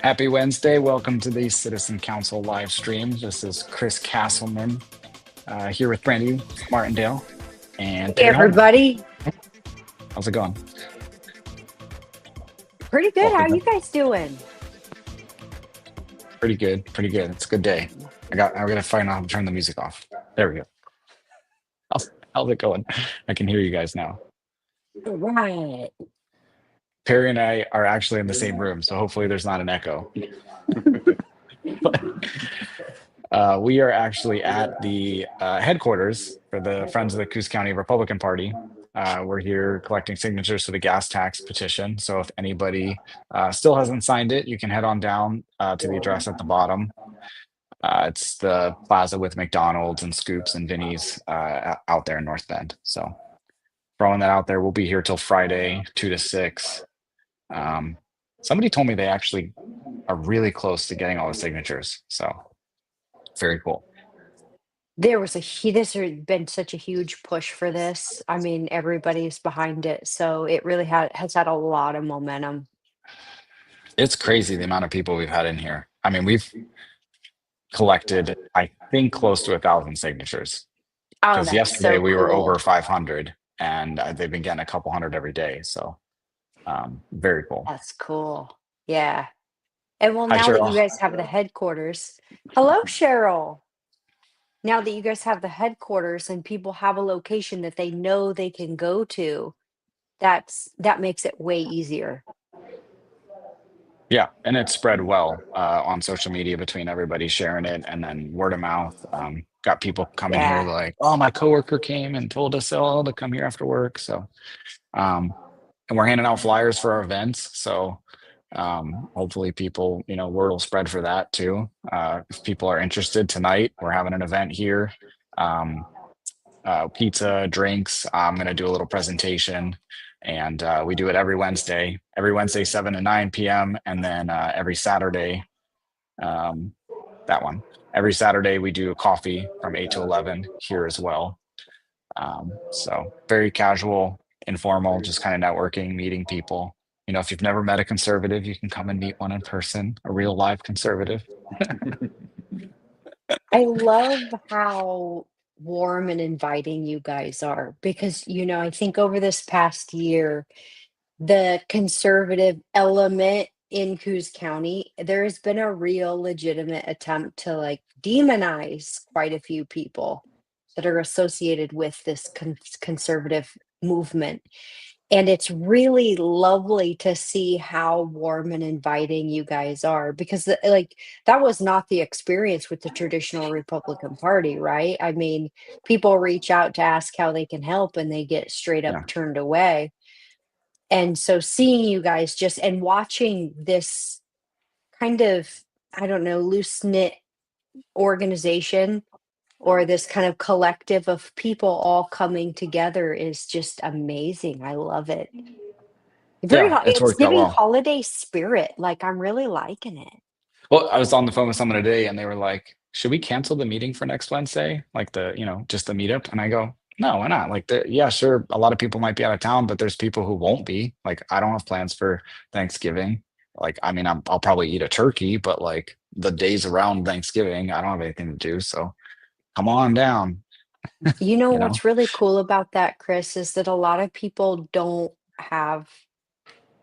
Happy Wednesday. Welcome to the Citizen Council live stream. This is Chris Castleman here with Brandi Martindale and Hey Perry Holman. everybody. How's it going? Pretty good. How Hopefully, you guys doing? pretty good. Pretty good. It's a good day. I'm gonna find out how to turn the music off. There we go. How's it going? I can hear you guys now. Right. Perry and I are actually in the same room, so hopefully there's not an echo. But we are actually at the headquarters for the Friends of the Coos County Republican Party. We're here collecting signatures for the gas tax petition. So if anybody still hasn't signed it, you can head on down to the address at the bottom. It's the plaza with McDonald's and Scoops and Vinny's out there in North Bend. So throwing that out there, we'll be here till Friday, 2 to 6. Somebody told me they actually are really close to getting all the signatures. So very cool. There's been such a huge push for this. I mean, everybody's behind it. So it really has had a lot of momentum. It's crazy the amount of people we've had in here. I mean, we've collected, I think, close to 1,000 signatures Oh, because that's yesterday so we were over cool. 500 and they've been getting a couple hundred every day. So very cool. That's cool. Yeah. And well, Hi, now that you Cheryl. guys have the headquarters, hello, Cheryl. Now that you guys have the headquarters and people have a location that they know they can go to, that makes it way easier. Yeah, and it's spread well on social media between everybody sharing it and then word of mouth. Got people coming here Yeah. like, oh, my coworker came and told us all to come here after work. So, and we're handing out flyers for our events. So, hopefully people, word will spread for that too. If people are interested tonight, we're having an event here. Um, Pizza, drinks. I'm going to do a little presentation, and we do it every Wednesday, 7 to 9 p.m. And then every Saturday, um, that one. Every Saturday, we do coffee from 8 to 11 here as well. So very casual, informal, just kind of networking, meeting people. If you've never met a conservative, you can come and meet one in person, a real live conservative. I love how warm and inviting you guys are because, I think over this past year, the conservative element in Coos County, there has been a real legitimate attempt to like demonize quite a few people that are associated with this conservative movement. And it's really lovely to see how warm and inviting you guys are because, like, that was not the experience with the traditional Republican Party, right? I mean, people reach out to ask how they can help and they get straight up Yeah. turned away. And so seeing you guys just and watching this kind of, I don't know, loose knit organization or this kind of collective of people all coming together is just amazing. I love it. Yeah, it's It's worked out giving well. holiday spirit. Like I'm really liking it. Well, I was on the phone with someone today and they were like, should we cancel the meeting for next Wednesday? Like just the meetup? And I go, no, why not? Like, yeah, sure. A lot of people might be out of town, but there's people who won't be. Like, I don't have plans for Thanksgiving. Like, I mean, I'll probably eat a turkey, but like the days around Thanksgiving, I don't have anything to do. So come on down, You know you know? what's really cool about that, Chris, is that a lot of people don't have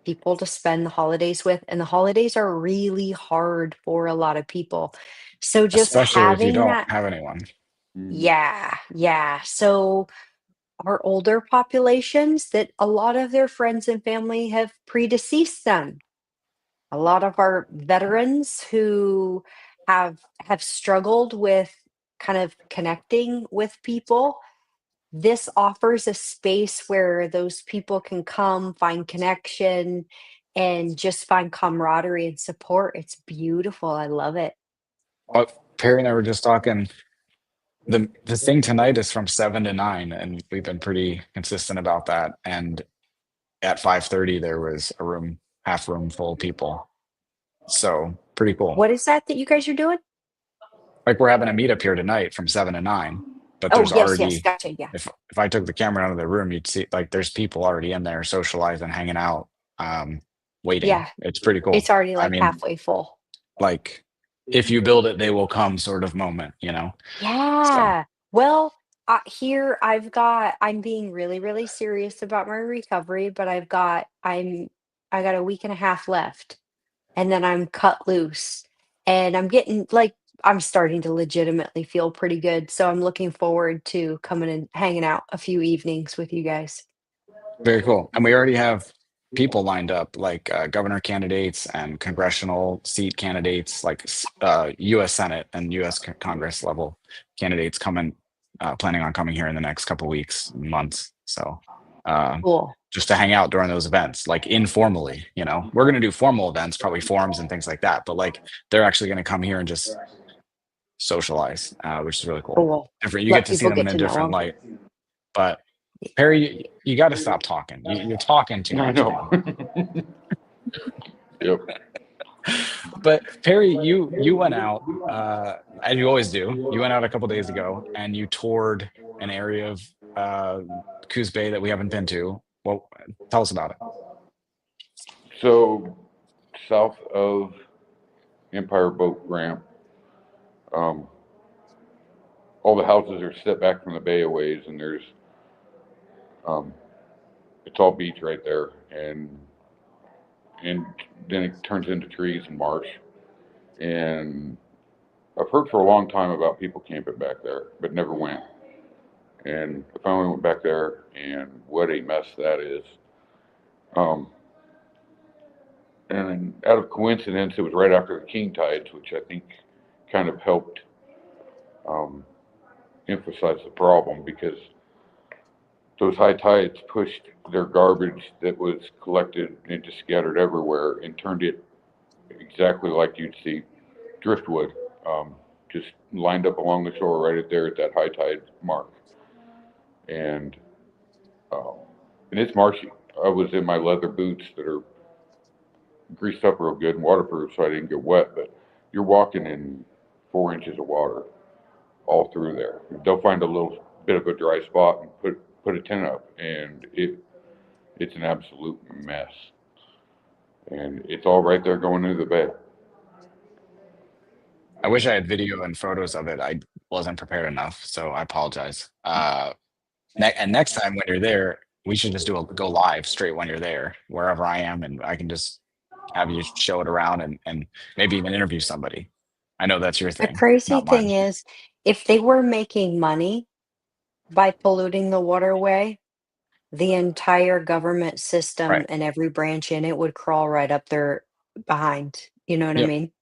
people to spend the holidays with, and the holidays are really hard for a lot of people. So just Especially if you having don't that, have anyone. yeah, yeah. So our older populations that a lot of their friends and family have predeceased them. A lot of our veterans who have struggled with kind of connecting with people, this offers a space where those people can come find connection and just find camaraderie and support. It's beautiful. I love it. Perry and I were just talking. The thing tonight is from 7 to 9, and we've been pretty consistent about that. And at 5:30 there was a room, half room full of people. So pretty cool. What is that you guys are doing? Like we're having a meetup here tonight from 7 to 9, but Oh, there's yes, yes, already, gotcha. Yeah. if I took the camera out of the room, you'd see like there's people already in there socializing, hanging out. Um, waiting. Yeah, It's pretty it's cool. already I like mean, halfway full. like if you build it, they will come sort of moment, you know? So Yeah. Well, here I'm being really, really serious about my recovery, but I got a week and a half left, and then I'm cut loose, and I'm getting like I'm starting to legitimately feel pretty good. So I'm looking forward to coming and hanging out a few evenings with you guys. very cool. And we already have people lined up, like governor candidates and congressional seat candidates, like U.S. Senate and U.S. Congress level candidates coming, planning on coming here in the next couple weeks, months. So uh, Cool. just to hang out during those events, like informally, you know, we're going to do formal events, probably forums and things like that. But like they're actually going to come here and just socialize, which is really cool. Cool. Different, you get Let to see people them in get a to know different them. light. But Perry, you got to stop talking. You're talking too I much, know. man. Yep. But Perry, you went out, as you always do. You went out a couple days ago and you toured an area of uh, Coos Bay that we haven't been to. Well, tell us about it. So south of Empire Boat Ramp, um, all the houses are set back from the bay a ways, and um, it's all beach right there, and then it turns into trees and marsh. And I've heard for a long time about people camping back there, but never went. And I finally went back there, and what a mess that is. Um, and out of coincidence, it was right after the king tides, which I think kind of helped um, emphasize the problem because those high tides pushed their garbage that was collected and just scattered everywhere and turned it exactly like you'd see driftwood, just lined up along the shore right there at that high tide mark. And um, and it's marshy. I was in my leather boots that are greased up real good and waterproof, so I didn't get wet. But you're walking in 4 inches of water all through there. They'll find a little bit of a dry spot and put a tent up, and it's an absolute mess. And it's all right there going into the bay. I wish I had video and photos of it. I wasn't prepared enough, so I apologize. And next time when you're there, we should just do a go live straight when you're there, wherever I am, and I can just have you show it around and maybe even interview somebody. I know that's your The thing, crazy not mine. thing is, if they were making money by polluting the waterway, the entire government system Right. and every branch in it would crawl right up their behind. You know what I Yep. mean?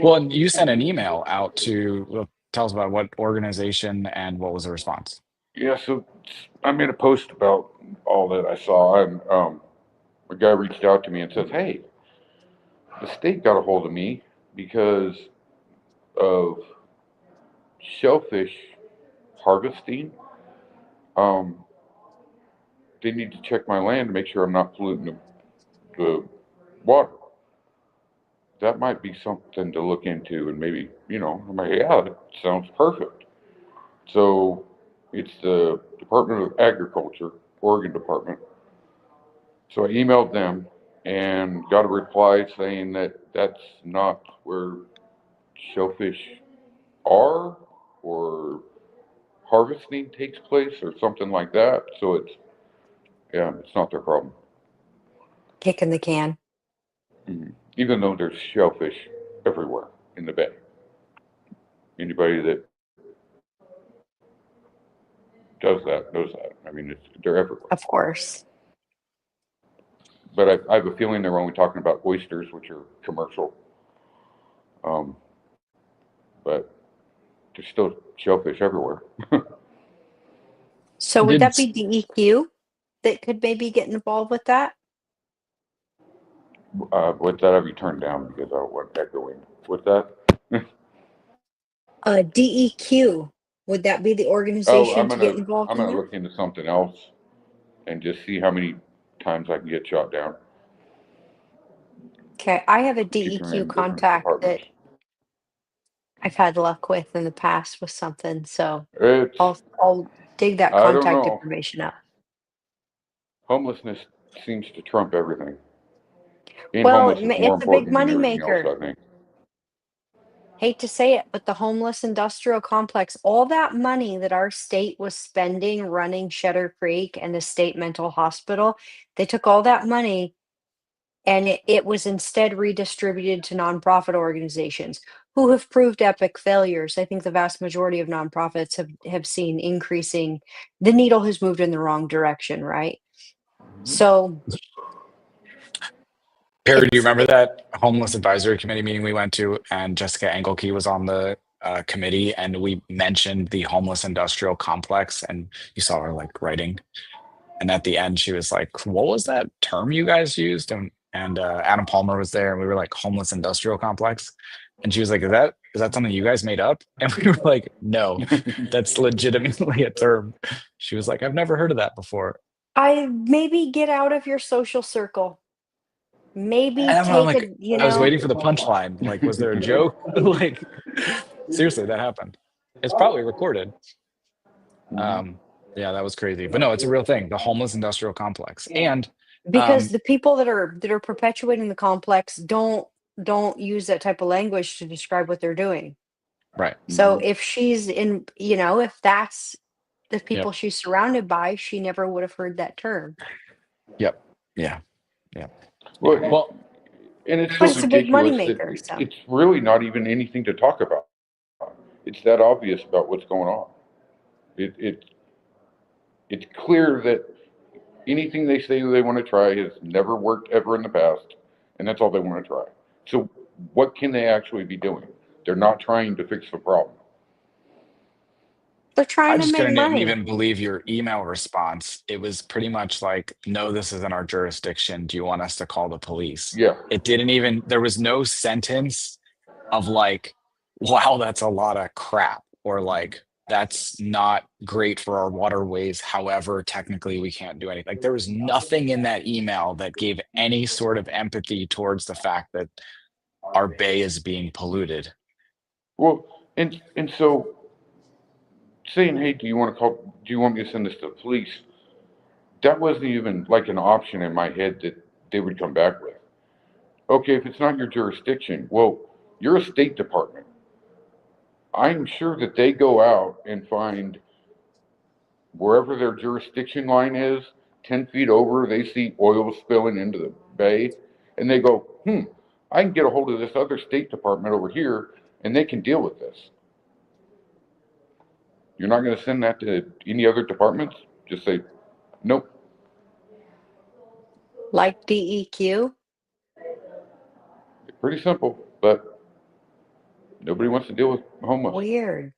Well, and you sent an email out to well, tell us about what organization and what was the response. Yeah, so I made a post about all that I saw, and a guy reached out to me and says, "Hey, the state got a hold of me because of shellfish harvesting. Um, they need to check my land to make sure I'm not polluting the water. That might be something to look into, and maybe, I'm like, yeah, that sounds perfect." So it's the Department of Agriculture, Oregon Department. So I emailed them and got a reply saying that that's not where shellfish are, or harvesting takes place or something like that. So yeah, it's not their problem. Kicking the can. Even though there's shellfish everywhere in the bay. Anybody that does that knows that. I mean, they're everywhere. Of course. But I have a feeling they're only talking about oysters, which are commercial. Um, but there's still shellfish everywhere. So would that Did be DEQ that could maybe get involved with that? With that, I've you turned down because I don't want echoing. With that, DEQ, would that be the oh, organization I'm to get gonna involved I'm in gonna that? look into something else and just see how many times I can get shot down Okay, I have a for keeping DEQ in different contact departments. that I've had luck with in the past with something, so It's I'll dig that I don't contact know. information up. Homelessness seems to trump everything. Being Well, homeless is more it's a big important than money everything else, maker. I think. Hate to say it, but the homeless industrial complex, all that money that our state was spending running Shutter Creek and the state mental hospital, they took all that money and it was instead redistributed to nonprofit organizations who have proved epic failures. I think the vast majority of nonprofits have seen increasing, the needle has moved in the wrong direction, right? So Perry, do you it's remember that homeless advisory committee meeting we went to, and Jessica Engelke was on the committee, and we mentioned the homeless industrial complex, and you saw her like writing, and at the end she was like, "What was that term you guys used?" And Adam Palmer was there, and we were like, "Homeless industrial complex," and she was like, "Is that something you guys made up?" And we were like, "No, that's legitimately a term." She was like, "I've never heard of that before." I maybe get out of your social circle. Maybe And I'm take like, a, I was waiting for the punchline. Like, was there a joke? Like, seriously, that happened. It's probably recorded. Mhm. Um, yeah, that was crazy. But no, it's a real thing. The homeless industrial complex. And because um, the people that are perpetuating the complex don't use that type of language to describe what they're doing. right. So Mhm. if she's in, if that's the Yep. people she's surrounded by, she never would have heard that term. Yep. Yeah. Yeah. Yeah. Well, Well, and it's But so it's a big money ridiculous that maker. So it's really not even anything to talk about. It's that obvious about what's going on. It it's clear that anything they say they want to try has never worked ever in the past, and that's all they want to try. So what can they actually be doing? They're not trying to fix the problem. they're I trying to just make couldn't money. even believe your email response. It was pretty much like, no, this isn't our jurisdiction. Do you want us to call the police? Yeah. It didn't even, there was no sentence of like, wow, that's a lot of crap, or like, that's not great for our waterways. However, technically, we can't do anything. Like, there was nothing in that email that gave any sort of empathy towards the fact that our bay is being polluted. Well, and so saying, hey, do you want to call? Do you want me to send this to the police? That wasn't even like an option in my head that they would come back with. Okay, if it's not your jurisdiction, well, you're a State Department. I'm sure that they go out and find wherever their jurisdiction line is, 10 feet over, they see oil spilling into the bay, and they go, I can get a hold of this other State Department over here, and they can deal with this. You're not going to send that to any other departments? Just say, nope. Like DEQ. Pretty simple, but nobody wants to deal with homeless. Weird.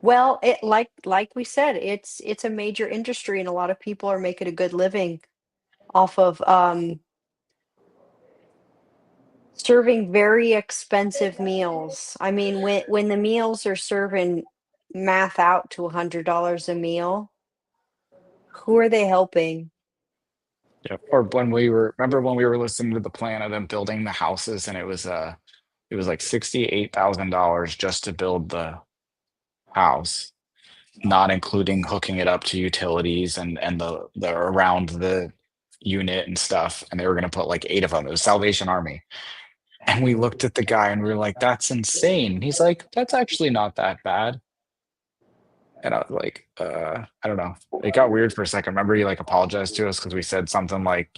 Well, it like we said, it's a major industry and a lot of people are making a good living off of serving very expensive meals. I mean, when the meals are serving math out to $100 a meal, who are they helping? Yep. Or when we were, remember when we were listening to the plan of them building the houses, and it was like $68,000 just to build the house, not including hooking it up to utilities and the around the unit and stuff. And they were gonna put like 8 of them. It was Salvation Army. And we looked at the guy and we were like, that's insane. He's like, that's actually not that bad. And I was like, I don't know. It got weird for a second. Remember, he like apologized to us because we said something like,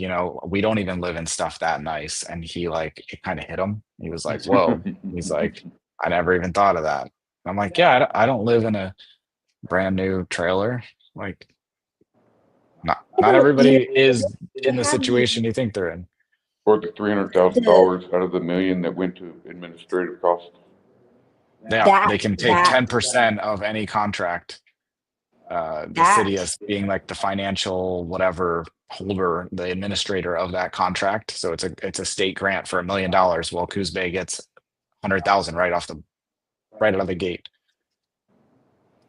we don't even live in stuff that nice. And he like, it kind of hit him. He was like, whoa. He's like, I never even thought of that. I'm like, yeah, I don't live in a brand new trailer. Like, not Well, everybody is you in the have situation you think they're in. Or the the $300,000 out of the million that went to administrative costs. Yeah, that they can take that 10% of any contract. The city that as being like the financial whatever holder, the administrator of that contract. So it's a state grant for $1 million. Well, Coos Bay gets 100,000 right out of the gate.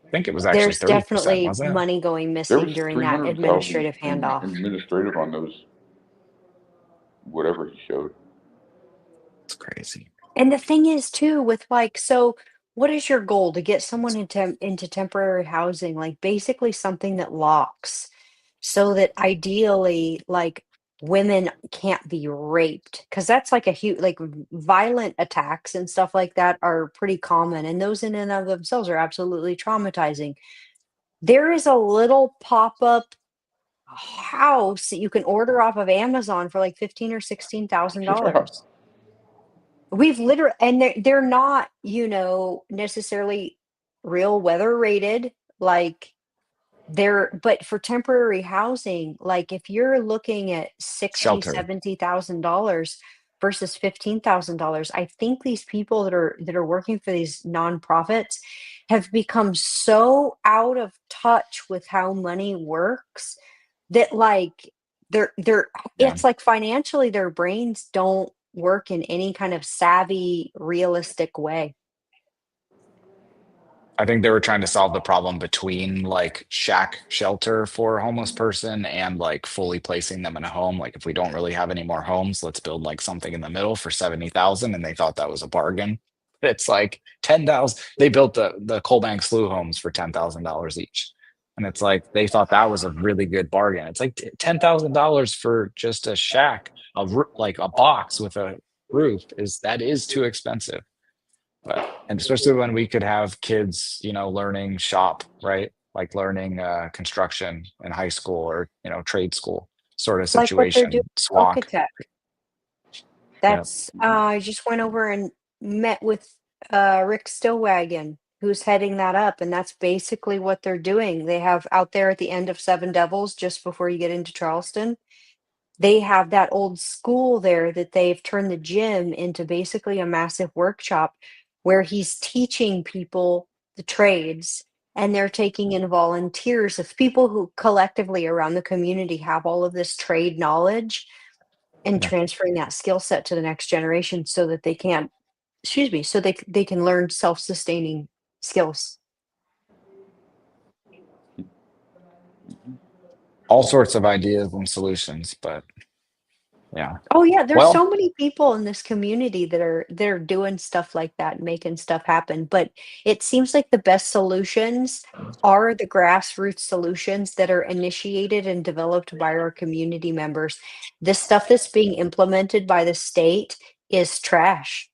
I think it was actually there's 30%, definitely wasn't it? money going There missing was during that 300,000 administrative in handoff. administrative on those, whatever he showed. It's crazy. And the thing is too with like so what is your goal to get someone into temporary housing like basically something that locks so that ideally like women can't be raped, because that's like a huge, like, violent attacks and stuff like that are pretty common, and those in and of themselves are absolutely traumatizing. There is a little pop-up house that you can order off of Amazon for like 15 or Yeah. $16,000. We've literally, and they're not, necessarily real weather rated, like, but for temporary housing, like, if you're looking at 60, Shelter. $70,000 versus $15,000, I think these people that are working for these nonprofits have become so out of touch with how money works that, like, they're Yeah. it's like financially their brains don't work in any kind of savvy, realistic way. I think they were trying to solve the problem between like shack shelter for a homeless person and like fully placing them in a home. Like if we don't really have any more homes, let's build like something in the middle for 70,000. And they thought that was a bargain. It's like 10,000. They built the Colbank Slough homes for $10,000 each. And it's like they thought that was a really good bargain. It's like $10,000 for just a shack, like a box with a roof is too expensive. But and especially when we could have kids, learning shop, right? Like learning construction in high school or trade school sort of Like what they're doing situation. with SWAC. Architect. Yeah. I just went over and met with Rick Stillwagon, who's heading that up, and that's basically what they're doing. They have out there at the end of Seven Devils, just before you get into Charleston, they have that old school there that they've turned the gym into basically a massive workshop where he's teaching people the trades, and they're taking in volunteers of people who collectively around the community have all of this trade knowledge and Yeah. transferring that skill set to the next generation so that they can, excuse me, so they can learn self-sustaining skills. All sorts of ideas and solutions, but yeah. Oh yeah, there's Well, so many people in this community that are doing stuff like that, making stuff happen. But it seems like the best solutions are the grassroots solutions that are initiated and developed by our community members. This stuff that's being implemented by the state is trash.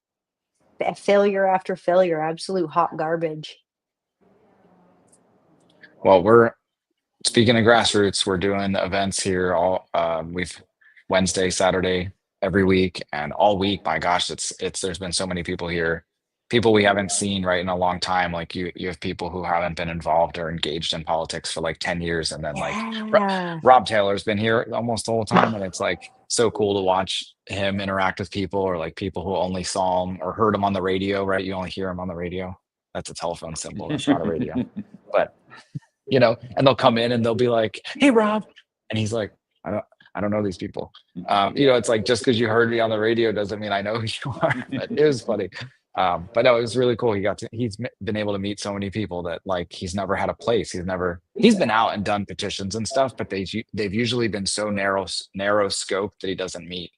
Failure after failure, absolute hot garbage. we're speaking of grassroots, we're doing events here we've Wednesday, Saturday, every week and all week. My gosh, it's there's been so many people here. People we haven't seen right in a long time. Like you have people who haven't been involved or engaged in politics for like 10 years. And then like Yeah. Rob Taylor's been here almost the whole time. And it's like so cool to watch him interact with people or like people who only saw him or heard him on the radio, right? You only hear him on the radio. That's a telephone symbol. That's not a radio. But and they'll come in and they'll be like, "Hey, Rob," and he's like, I don't know these people." It's like just because you heard me on the radio doesn't mean I know who you are. But it was funny. But no, it was really cool. He's been able to meet so many people that like he's never had a place. He's been out and done petitions and stuff, but they've usually been so narrow scope that he doesn't meet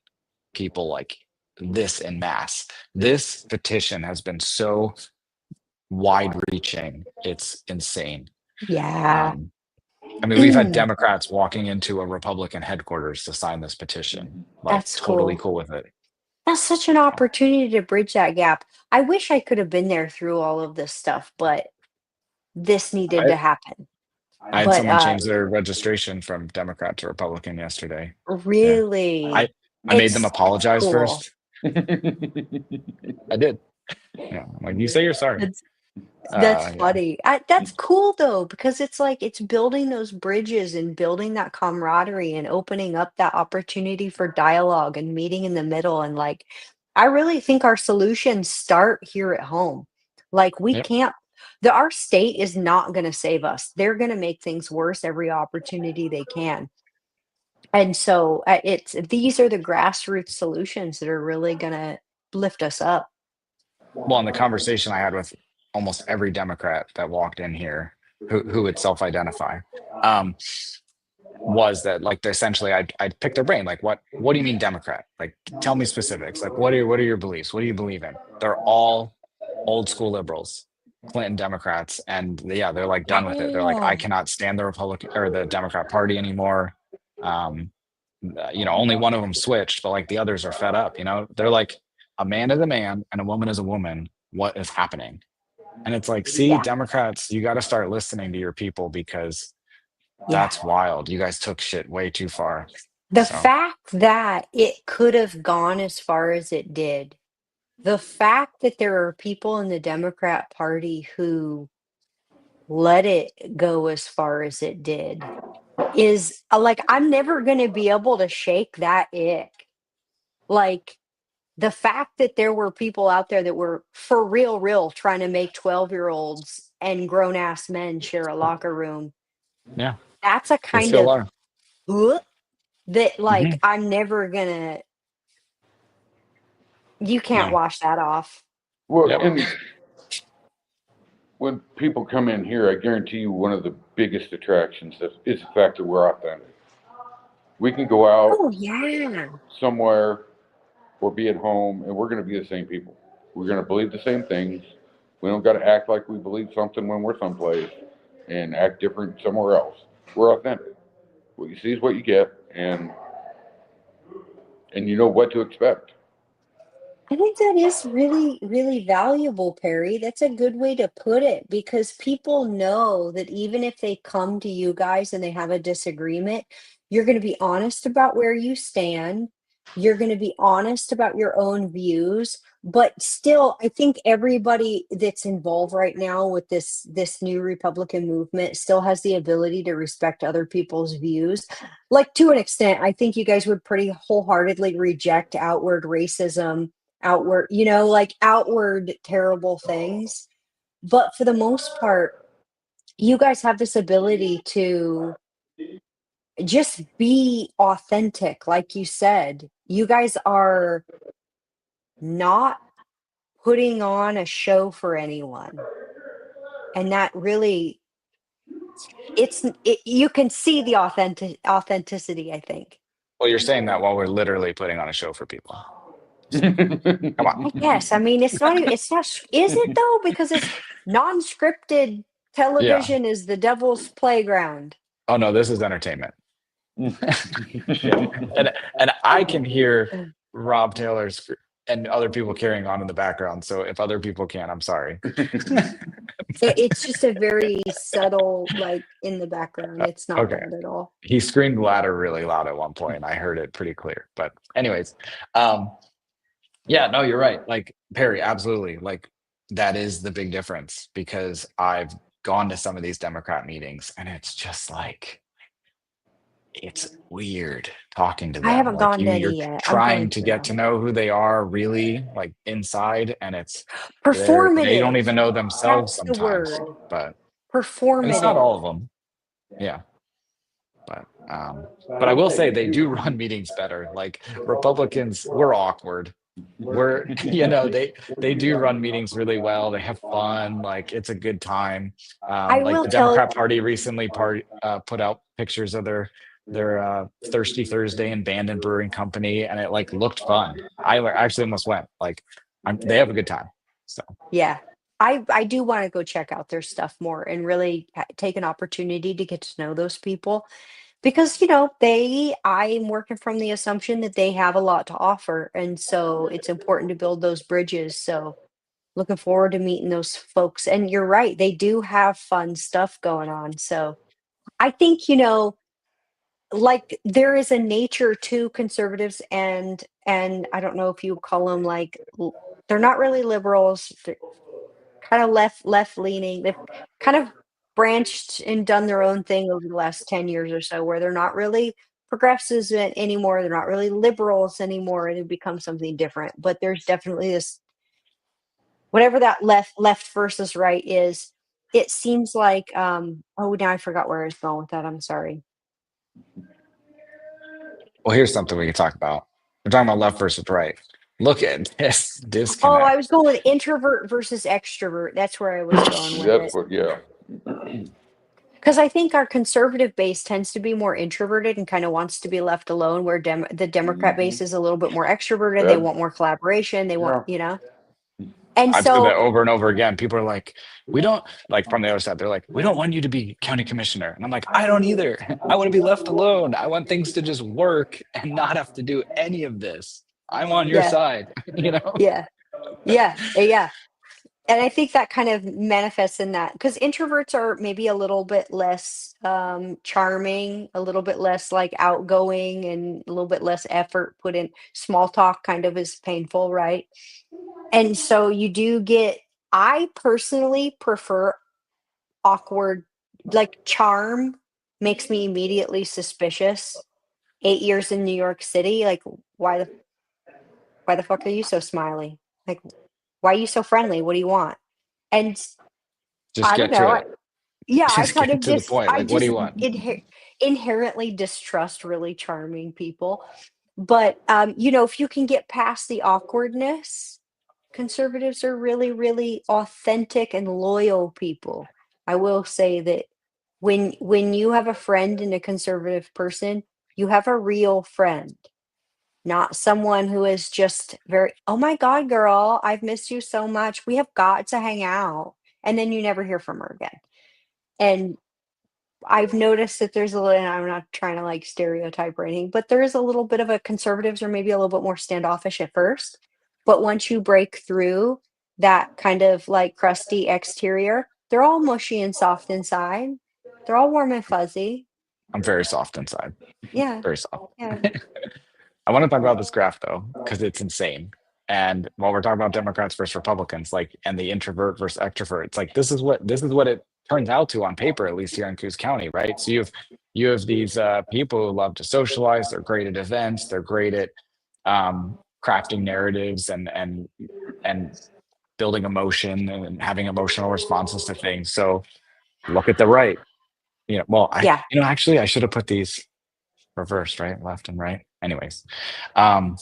people like this in mass. This petition has been so wide reaching. It's insane. Yeah. I mean, we've had Democrats walking into a Republican headquarters to sign this petition, like That's totally cool. cool with it. That's such an opportunity to bridge that gap. I wish I could have been there through all of this stuff, but this needed I, to happen. I had But someone change their registration from Democrat to Republican yesterday. Yeah. I really, I made them it's apologize cool. first. I did. Yeah. I'm like, you say you're sorry. That's Yeah. funny. That's cool though, because it's like it's building those bridges and building that camaraderie and opening up that opportunity for dialogue and meeting in the middle. And like, I really think our solutions start here at home. Like, we Yep. can't, our state is not going to save us. They're going to make things worse every opportunity they can. And so these are the grassroots solutions that are really going to lift us up. Well, in the conversation I had with almost every Democrat that walked in here who would self-identify, um, was that like essentially I'd pick their brain like what do you mean Democrat, like tell me specifics, like what are your beliefs, what do you believe in? They're all old school liberals, Clinton Democrats, and yeah, they're like done with it. They're like, I Yeah. cannot stand the Republican or the Democrat Party anymore. um only one of them switched, but like the others are fed up. They're like, a man is a man and a woman is a woman. What is happening? And it's like, see, Yeah. Democrats, you got to start listening to your people, because Yeah. that's wild. You guys took shit way too far. The So fact that it could have gone as far as it did, the fact that there are people in the Democrat Party who let it go as far as it did is like, I'm never going to be able to shake that ick. Like, the fact that there were people out there that were for real trying to make 12-year-olds and grown ass men share a locker room, yeah, that's a they kind still of are. that, like, Mhm. I'm never gonna, you can't No. wash that off. Well, Yep. and when people come in here, I guarantee you one of the biggest attractions is the fact that we're authentic. We can go out Oh yeah. somewhere or be at home, and we're going to be the same people. We're going to believe the same things. We don't got to act like we believe something when we're someplace and act different somewhere else. We're authentic. What you see is what you get, and you know what to expect. I think that is really valuable, Perry. That's a good way to put it, because people know that even if they come to you guys and they have a disagreement, you're going to be honest about where you stand. You're going to be honest about your own views, but still, I think everybody that's involved right now with this new Republican movement still has the ability to respect other people's views. Like, to an extent, I think you guys would pretty wholeheartedly reject outward racism, outward, like outward terrible things. But for the most part, you guys have this ability to just be authentic. Like you said, you guys are not putting on a show for anyone. And that really, you can see the authenticity, I think. Well, you're saying that while we're literally putting on a show for people. Come on. I guess. I mean, is it though? Because it's non-scripted Yeah. television is the devil's playground. Oh no, this is entertainment. And I can hear Rob Taylor's and other people carrying on in the background. So if other people can, I'm sorry. It's just a very subtle, like, in the background. It's not Okay. bad at all. He screamed ladder really loud at one point. I heard it pretty clear. But anyways, yeah, no, you're right. Like, Perry, absolutely. Like, that is the big difference, because I've gone to some of these Democrat meetings and it's just like, it's weird talking to I them. haven't Like, gone to you're any yet. I'm trying going to to get to now. know who they are really, like, inside, and they don't Performative. even know themselves That's the sometimes. word. But and it's not Performative. all of them. Yeah. But I will say they do run meetings better. Like, Republicans, we're awkward. We're they do run meetings really well. They have fun. Like, it's a good time. I Like, will the tell Democrat Party recently put out pictures of their Thirsty Thursday and Band and Brewing Company, and it like looked fun. Actually almost went. Like, they have a good time. So yeah. I do want to go check out their stuff more and really take an opportunity to get to know those people, because I'm working from the assumption that they have a lot to offer, and so it's important to build those bridges. So looking forward to meeting those folks. And you're right, they do have fun stuff going on. So I think, like, there is a nature to conservatives, and I don't know if you call them, like, they're not really liberals. They're kind of left leaning. They've kind of branched and done their own thing over the last 10 years or so, where they're not really progressives anymore. They're not really liberals anymore, and they've become something different. But there's definitely this, whatever that left versus right is. It seems like, oh, now I forgot where I was going with that. I'm sorry. well, here's something we can talk about. We're talking about left versus right. Look at this Oh, I disconnect. was going with introvert versus extrovert. That's where I was going with That's it. what, yeah. Because I think our conservative base tends to be more introverted and kind of wants to be left alone, where the Democrat Hmm. base is a little bit more extroverted. They That, want more collaboration. They want, yeah. And I've said that so, over and over again. People are like, we don't, like from the other side, they're like, we don't want you to be county commissioner. And I'm like, I don't either. I want to be left alone. I want things to just work and not have to do any of this. I'm on your yeah, side, you know? yeah, yeah. And I think that kind of manifests in that because introverts are maybe a little bit less charming, a little bit less like outgoing, and a little bit less effort put in. Small talk kind of is painful, right? And so you do get, I personally prefer awkward, like charm makes me immediately suspicious. 8 years in New York City, like why the fuck are you so smiley? Like, why are you so friendly? What do you want? And Just I don't get to know. it. Yeah, I Just kind get of to the just point. I Like, what do just you want? inherently distrust really charming people. But if you can get past the awkwardness, conservatives are really, really authentic and loyal people. I will say that when you have a friend in a conservative person, you have a real friend, not someone who is just very, "Oh my god, girl, I've missed you so much. We have got to hang out." And then you never hear from her again. And I've noticed that there's a little, and I'm not trying to like stereotype or anything, but there is a little bit of a conservatives are maybe a little bit more standoffish at first. But once you break through that kind of like crusty exterior, they're all mushy and soft inside. They're all warm and fuzzy. I'm very soft inside. Yeah. Very soft. Yeah. I want to talk about this graph though, because it's insane. And while we're talking about Democrats versus Republicans, like, and the introvert versus extrovert, it's like this is what it turns out to on paper, at least here in Coos County, right? So you have these people who love to socialize. They're great at events. They're great at crafting narratives and building emotion and having emotional responses to things. So look at the right. Well, Yeah. actually, I should have put these reversed, right? Left and right. Anyways, um,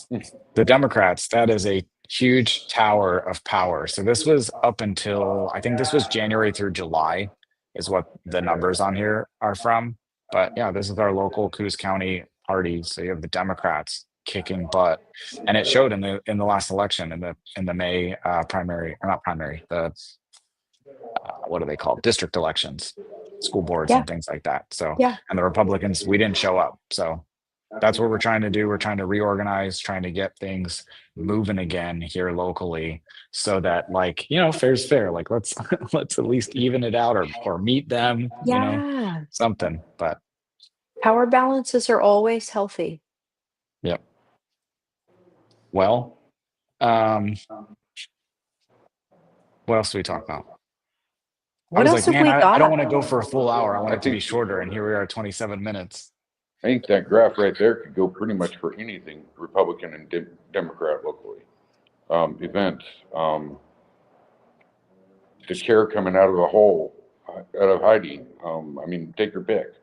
the Democrats, that is a huge tower of power. So this was up until, I think this was January through July, is what the numbers on here are from. But yeah, this is our local Coos County party. So you have the Democrats kicking butt, and it showed in the last election, in the May primary, or not primary, the what are they called, district elections, school boards Yeah. and things like that. So, Yeah. and the Republicans, we didn't show up. So that's what we're trying to do. We're trying to reorganize, trying to get things moving again here locally, so that, like, fair's fair. Like, let's let's at least even it out, or meet them, Yeah. something. But Power balances are always healthy. yep. Well, um, what else do we talk about? I What was else like, have man, we I don't got? want to go for a full hour. I want I it to be think shorter, and here we are, 27 minutes. I think that graph right there could go pretty much for anything Republican and Democrat locally. Events, the chair coming out of a hole, out of hiding. I mean, take your pick.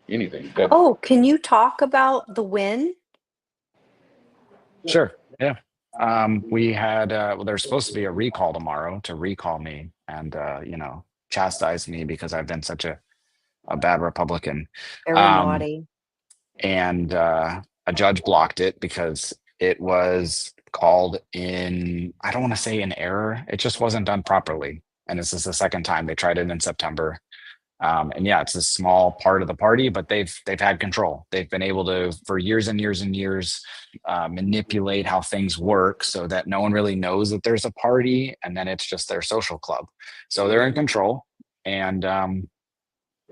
Anything. Oh, can you talk about the win? Sure. Yeah. We had, well, there's supposed to be a recall tomorrow to recall me and, chastise me because I've been such a bad Republican. Very Um, naughty. and a judge blocked it because it was called in, I don't want to say in error. It just wasn't done properly. And this is the second time they tried it in September. And yeah, it's a small part of the party, but they've had control. They've been able to, for years and years and years, manipulate how things work so that no one really knows that there's a party, and then it's just their social club. So they're in control, and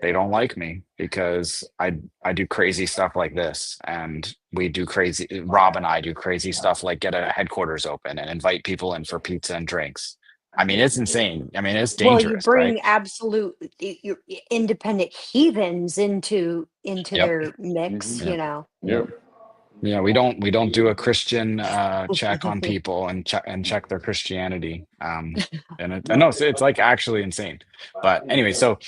they don't like me because I do crazy stuff like this, and we do crazy. Rob and I do crazy stuff like get a headquarters open and invite people in for pizza and drinks. I mean, it's insane. I mean, it's Well, you dangerous, right? bring absolute independent heathens into Yep. their mix, Mhm. Yep. Yep. Yeah, we don't do a Christian check on people and check their Christianity. And no, it's like actually insane. But anyway, so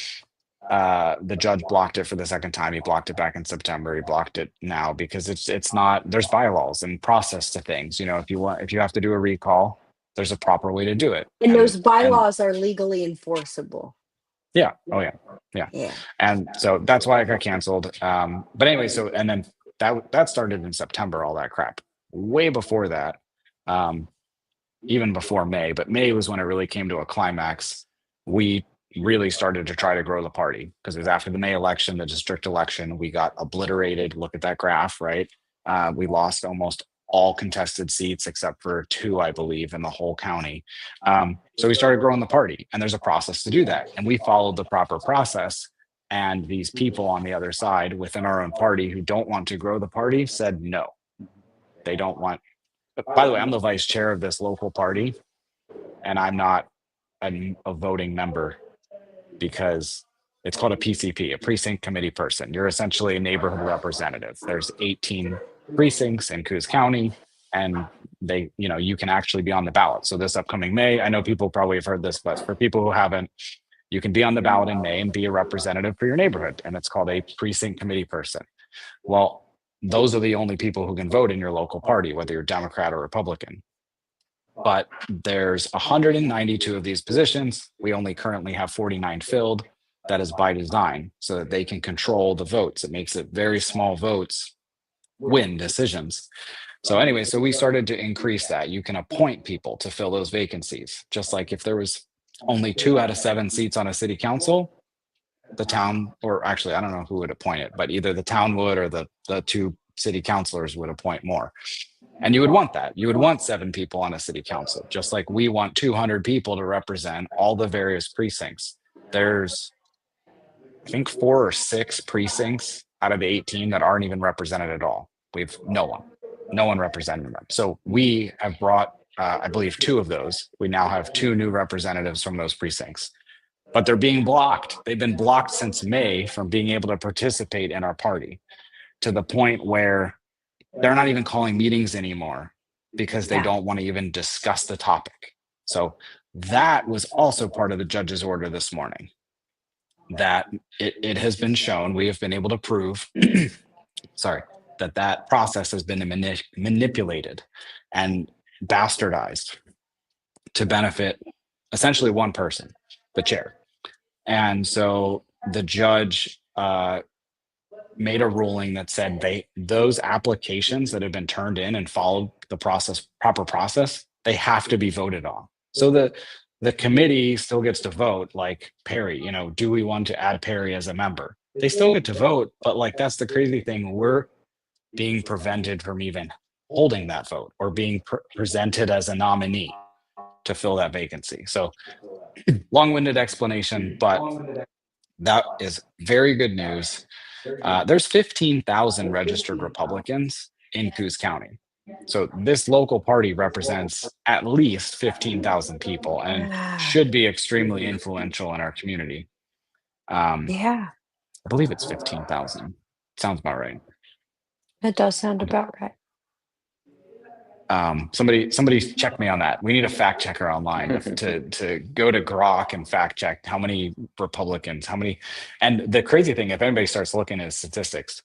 the judge blocked it for the second time. He blocked it back in September. He blocked it now because it's not, there's bylaws and process to things. If you have to do a recall, there's a proper way to do it. And And those and bylaws are legally enforceable. yeah, oh yeah, yeah. Yeah. And so that's why it got canceled. But anyway, so and then that started in September, all that crap. Way before that, um, even before May, but May was when it really came to a climax. We really started to try to grow the party because it was after the May election, the district election. We got obliterated. Look at that graph, right? We lost almost all contested seats except for 2, I believe, in the whole county. So we started growing the party, and there's a process to do that. And we followed the proper process. And these people on the other side within our own party who don't want to grow the party said no. They don't want. By the way, I'm the vice chair of this local party, and I'm not a voting member because it's called a PCP, a precinct committee person. You're essentially a neighborhood representative. There's 18 precincts in Coos County, and you can actually be on the ballot. So this upcoming May, I know people probably have heard this, but for people who haven't, you can be on the ballot in May and be a representative for your neighborhood, and it's called a precinct committee person. Well, those are the only people who can vote in your local party, whether you're Democrat or Republican. But there's 192 of these positions. We only currently have 49 filled. That is by design so that they can control the votes. It makes it very small votes win decisions. So anyway, so we started to increase that. You can appoint people to fill those vacancies. Just like if there was only 2 out of 7 seats on a city council, the town, or actually, I don't know who would appoint it, but either the town would or the 2 city councilors would appoint more. And you would want that. You would want 7 people on a city council, just like we want 200 people to represent all the various precincts. There's, I think, 4 or 6 precincts out of the 18 that aren't even represented at all. We've no one representing them. So we have brought, I believe, 2 of those. We now have 2 new representatives from those precincts, but they're being blocked. They've been blocked since May from being able to participate in our party, to the point where they're not even calling meetings anymore because they don't want to even discuss the topic. So that was also part of the judge's order this morning, that it has been shown, we have been able to prove, that process has been manipulated and bastardized to benefit essentially one person, the chair. And so the judge made a ruling that said those applications that have been turned in and followed the proper process, they have to be voted on. So the committee still gets to vote, like Perry, do we want to add Perry as a member? They still get to vote, but that's the crazy thing. We're being prevented from even holding that vote or being presented as a nominee to fill that vacancy. So long-winded explanation, but that is very good news. There's 15,000 registered Republicans in Coos County. So this local party represents at least 15,000 people and should be extremely influential in our community. I believe it's 15,000. Sounds about right. That does sound about right. Somebody check me on that. We need a fact checker online to go to Grok and fact check how many Republicans, and the crazy thing, if anybody starts looking at statistics,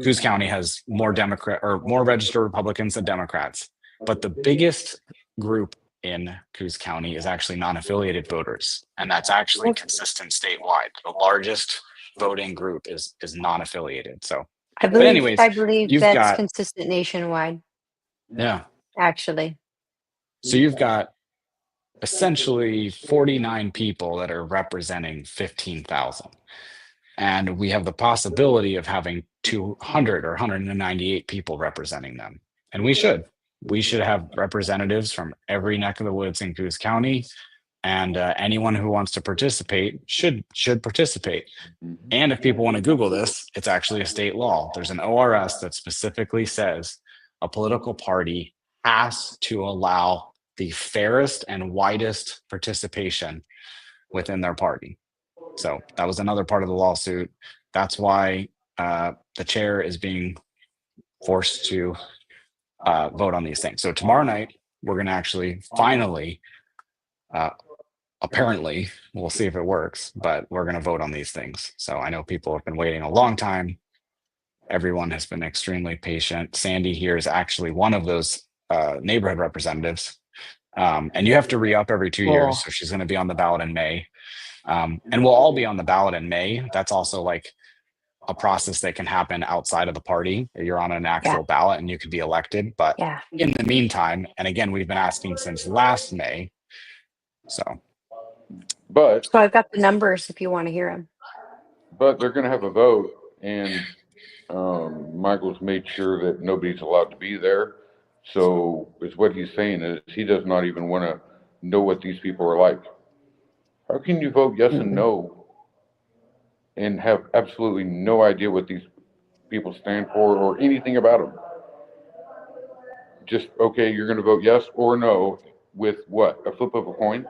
Coos County has more registered Republicans than Democrats, but the biggest group in Coos County is actually non-affiliated voters, and that's actually consistent statewide. The largest voting group is non-affiliated. So I believe you've that's got consistent nationwide. Yeah. Actually. So you've got essentially 49 people that are representing 15,000. And we have the possibility of having 200 or 198 people representing them. And we should have representatives from every neck of the woods in Coos County. And anyone who wants to participate should participate. And if people want to Google this, it's actually a state law. There's an ORS that specifically says a political party has to allow the fairest and widest participation within their party. So that was another part of the lawsuit. That's why the chair is being forced to vote on these things. So tomorrow night, we're going to actually finally, apparently, we'll see if it works, but we're going to vote on these things. So I know people have been waiting a long time. Everyone has been extremely patient. Sandy here is actually one of those neighborhood representatives. And you have to re-up every 2 years. So she's going to be on the ballot in May. And we'll all be on the ballot in May. That's also a process that can happen outside of the party. You're on an actual ballot and you can be elected. But in the meantime, and again, we've been asking since last May. So I've got the numbers if you want to hear them. But they're going to have a vote, and Michael's made sure that nobody's allowed to be there. So is what he's saying is he does not even want to know what these people are like. How can you vote yes and no and have absolutely no idea what these people stand for or anything about them? Just, okay, you're going to vote yes or no with what? A flip of a coin?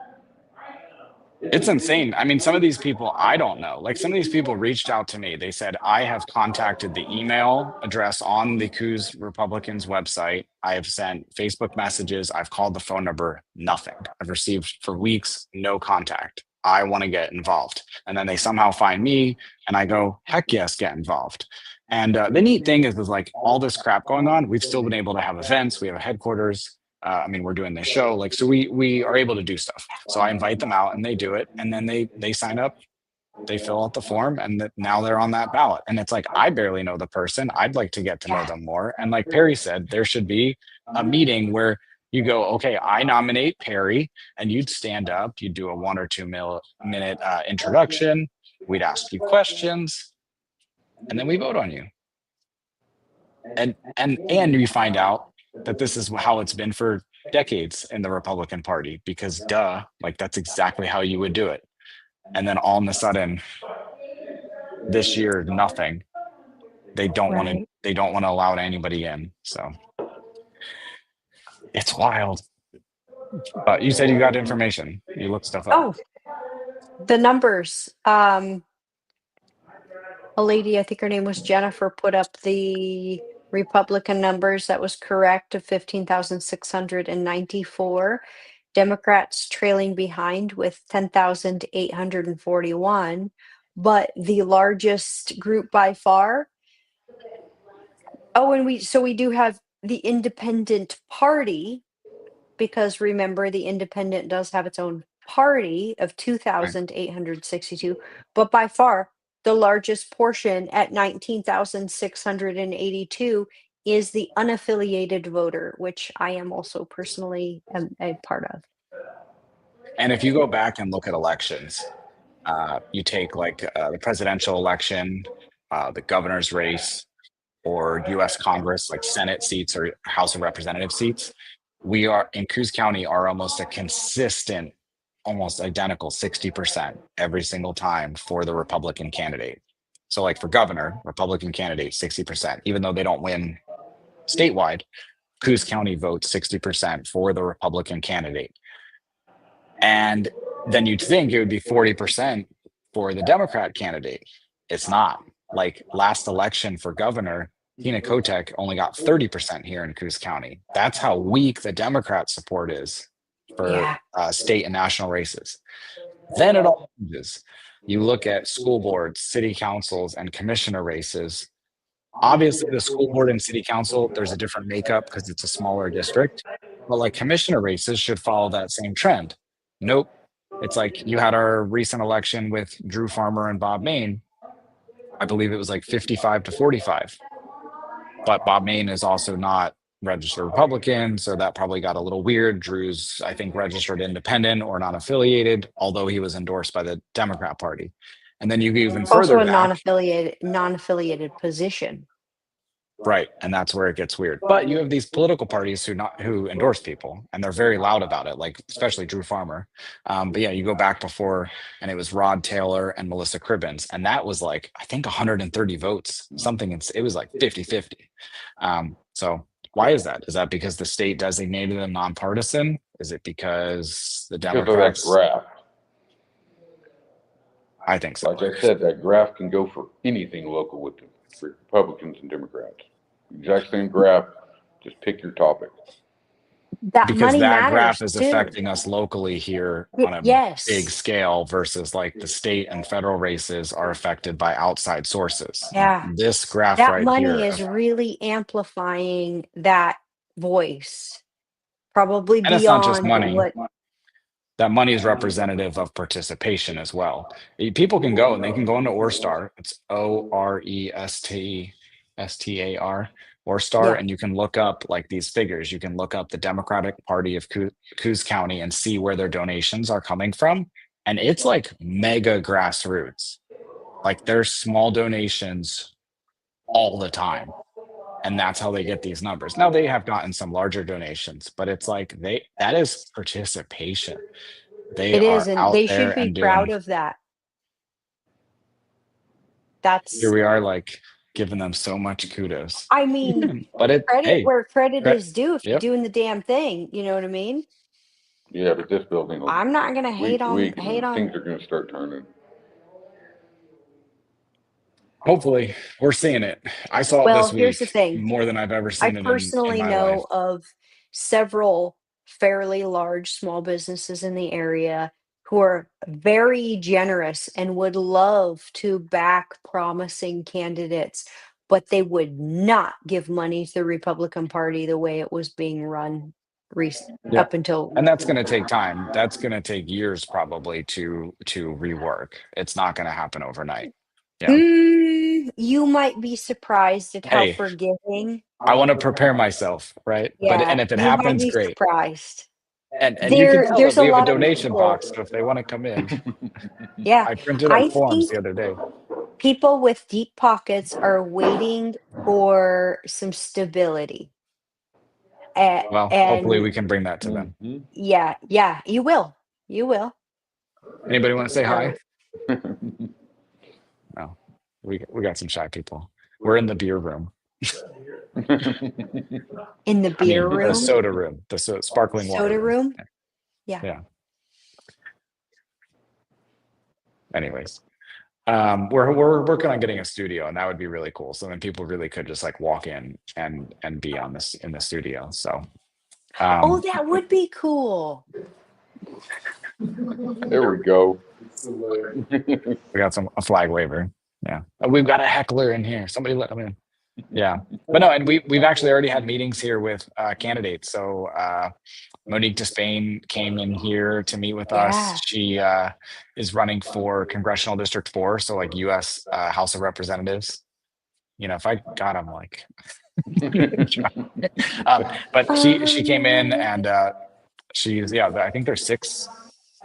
It's insane. I mean, some of these people, I don't know. Like some of these people reached out to me. They said, I have contacted the email address on the Coos Republicans website. I have sent Facebook messages. I've called the phone number, nothing. I've received for weeks, no contact. I want to get involved. And then they somehow find me and I go, heck yes, get involved. And the neat thing is like all this crap going on, we've still been able to have events. We have a headquarters. I mean, we're doing this show, like, so we are able to do stuff. So I invite them out and they do it, and then they sign up, they fill out the form, and now they're on that ballot. And it's like, I barely know the person. I'd like to get to know them more. And like Perry said, there should be a meeting where you go, okay, I nominate Perry, and you'd stand up, you'd do a 1 or 2 minute introduction. We'd ask you questions, and then we vote on you. And you find out that this is how it's been for decades in the Republican Party, because like that's exactly how you would do it. And then all of a sudden this year, nothing. They don't want to allow anybody in. So it's wild. But you said you got information. You looked stuff up. The numbers. A lady, I think her name was Jennifer, put up the Republican numbers that was correct of 15,694. Democrats trailing behind with 10,841. But the largest group by far. Oh, and we do have the Independent Party, because remember, the Independent does have its own party of 2,862, but by far the largest portion at 19,682 is the unaffiliated voter, which I am also personally a part of. And if you go back and look at elections, you take like the presidential election, the governor's race, or U.S. Congress, like Senate seats or House of Representative seats, we are in Coos County are almost a consistent, almost identical 60% every single time for the Republican candidate. So like for governor, Republican candidate, 60%, even though they don't win statewide, Coos County votes 60% for the Republican candidate. And then you'd think it would be 40% for the Democrat candidate. It's not. Like last election for governor, Tina Kotek only got 30% here in Coos County. That's how weak the Democrat support is for state and national races. Then it all changes. You look at school boards, city councils, and commissioner races. Obviously, the school board and city council, there's a different makeup because it's a smaller district. But like commissioner races should follow that same trend. Nope. It's like you had our recent election with Drew Farmer and Bob Main. I believe it was like 55 to 45. But Bob Main is also not registered Republican, so that probably got a little weird. Drew's, I think, registered independent or not affiliated, although he was endorsed by the Democrat Party. And then you go even further also a back, non-affiliated position. Right, and that's where it gets weird. But you have these political parties who endorse people, and they're very loud about it, like especially Drew Farmer. But yeah, you go back before, and it was Rod Taylor and Melissa Cribbins, and that was like, I think 130 votes, something. It was like 50-50. So why is that? Is that because the state designated them nonpartisan? Is it because the Democrats? Because of that graph. I think so. Like I said, that graph can go for anything local with the Republicans and Democrats. Exact same graph, just pick your topic. Because that graph is affecting us locally here on a big scale versus like the state and federal races are affected by outside sources. Yeah. This graph that right money here is really amplifying that voice. Probably and beyond it's not just money. that money is representative of participation as well. People can go and they can go into Orstar. It's ORESTAR, Orstar, Yeah. and you can look up like these figures. You can look up the Democratic Party of Coos County and see where their donations are coming from. And it's like mega grassroots. Like there's small donations all the time. And that's how they get these numbers. Now they have gotten some larger donations, but it's like that is participation. They It are is, and out they should there be and proud doing. of that. Here That's, we are, like giving them so much kudos. I mean, But credit hey, where credit cre- is due if you're yep, doing the damn thing, you know what I mean? Yeah, but this building will, I'm not gonna hate things are gonna start turning. hopefully we're seeing it. I saw it well, this here's the week thing. more than I've ever I seen it in personally my life. know of several fairly large small businesses in the area who are very generous and would love to back promising candidates, but they would not give money to the Republican Party the way it was being run Yep. up until. And that's going to take time. That's going to take years probably to rework. It's not going to happen overnight. Yeah. You might be surprised at how Hey, forgiving. I want to prepare myself, right? But Yeah, and if it you might happens, be great. surprised. And you can tell that There's a we have a lot of donation people. box, so if they want to come in, Yeah, I printed up I forms think the other day. people with deep pockets are waiting for some stability. Well, hopefully And we can bring that to them. Mhm. yeah, you will. You will. Anybody want to say hi? Uh, No, we got some shy people. We're in the beer room. in the I beer mean, the room, soda room, the sparkling water soda room. room. Yeah. Yeah. Anyways, we're working on getting a studio, and that would be really cool. So then people really could just like walk in and be on this in the studio. So Oh, that would be cool. There we go. we got a flag waiver. Yeah, we've got a heckler in here. Somebody let them in. Yeah, but no, and we've actually already had meetings here with candidates. So Monique Despain came in here to meet with us. Yeah. She is running for Congressional District 4, so like U.S. House of Representatives. You know, if I got him, like, but she came in and she's I think there's 6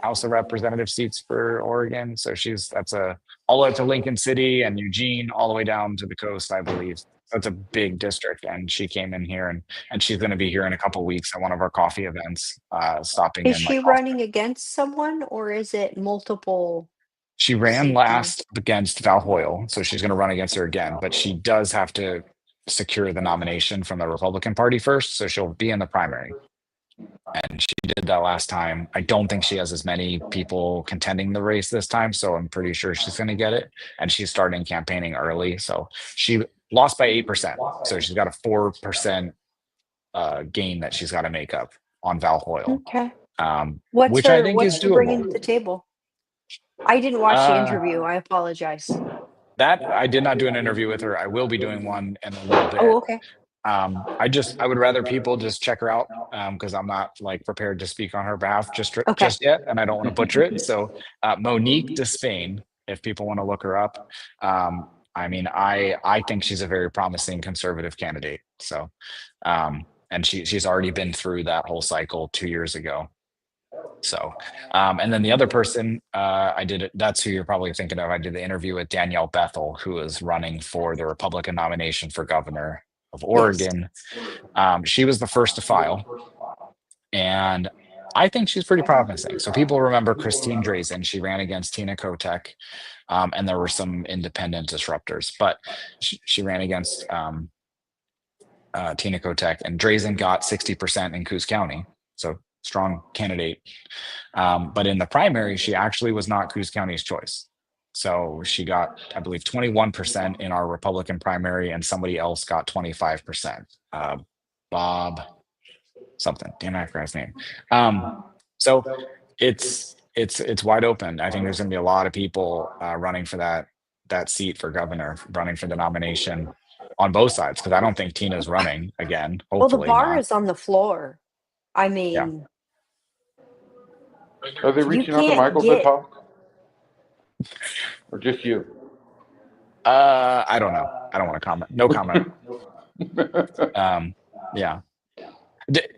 House of Representative seats for Oregon. So that's all the way up to Lincoln City and Eugene, all the way down to the coast, I believe. That's a big district, and she came in here, and she's going to be here in a couple weeks at one of our coffee events, stopping Is in like she running against someone or is it multiple She ran seats? last against Val Hoyle, so she's going to run against her again, but she does have to secure the nomination from the Republican Party first, so she'll be in the primary. And she did that last time. I don't think she has as many people contending the race this time, so I'm pretty sure she's going to get it. And she's starting campaigning early, so she lost by 8%. So she's got a 4% gain that she's got to make up on Val Hoyle, Okay. which I think What's is she bringing to the doable. table? I didn't watch the Uh, interview. I apologize. that I did not do an interview with her. I will be doing one in a little Oh, bit. okay. I would rather people just check her out because I'm not like prepared to speak on her behalf Okay. just yet, and I don't want to butcher it. So Monique Despain, if people want to look her up, I mean, I think she's a very promising conservative candidate. So, and she's already been through that whole cycle 2 years ago. So, and then the other person that's who you're probably thinking of. I did the interview with Danielle Bethel, who is running for the Republican nomination for governor of Yes. Oregon. She was the first to file, and I think she's pretty promising. So people remember Christine Drazen. She ran against Tina Kotek, and there were some independent disruptors, but she ran against Tina Kotek, and Drazen got 60% in Coos County. So strong candidate. But in the primary, she actually was not Coos County's choice. So she got, I believe, 21% in our Republican primary, and somebody else got 25%. Bob something. Damn, I forgot his name. So it's wide open. I think there's going to be a lot of people running for that seat for governor, running for the nomination on both sides, because I don't think Tina's running again. Well, the Hopefully bar not. is on the floor. I Yeah. mean, Are they You reaching out to can't Michael to get talk, or just you? I don't know. I don't want to comment. No comment. Yeah.